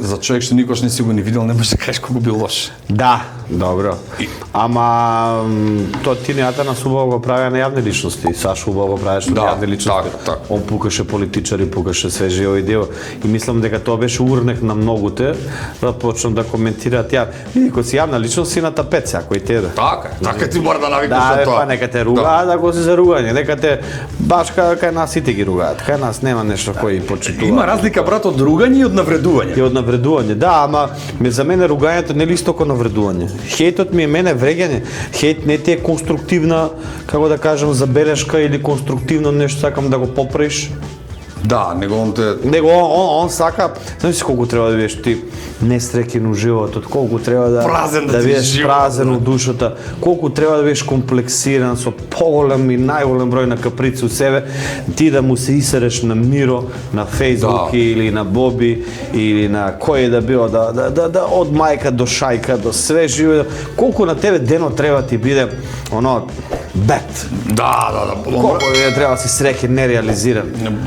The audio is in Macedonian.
за човек што никош не си го ни видел, не можеш да кажеш колку бил лош. Да, добро. Ама тоа Тине нас убаво го правеа на јавни личности. Сашо убаво го правеше на јавни личности. Так. Он пукаше политичари, пукаше свежи овој дел. И мислам дека тоа беше урнек на многуте да почнат да коментираат ја. Види, кога си јавна личност си на тапет секој теде. Така ти мора да навикнеш на тоа. Па нека те ругаат, ако си за ругање, нека те баш кај нас сите ги ругаат. Кај нас нема нешто кој почитува. Има разлика, брат, од ругање и од навредување. И од навредување, да, ама за мене ругањето не е исто како навредување. Хејтот ми е мене вреѓање. Хејт не ти е конструктивна, како да кажам, забелешка или конструктивно нешто сакам да го поправиш. Да, него он сака, знаеш колку треба да бидеш ти несреќен у животот, колку треба да празен да бидеш празен у душата, колку треба да бидеш комплексиран со поголем и најголем број на каприци у себе, ти да му се исереш на Миро, на Facebook или на Боби или на кој да било да од мајка до шајка до све живо, колку на тебе денот треба ти биде оно бет. Да. Колку треба да си среќен, нереализиран.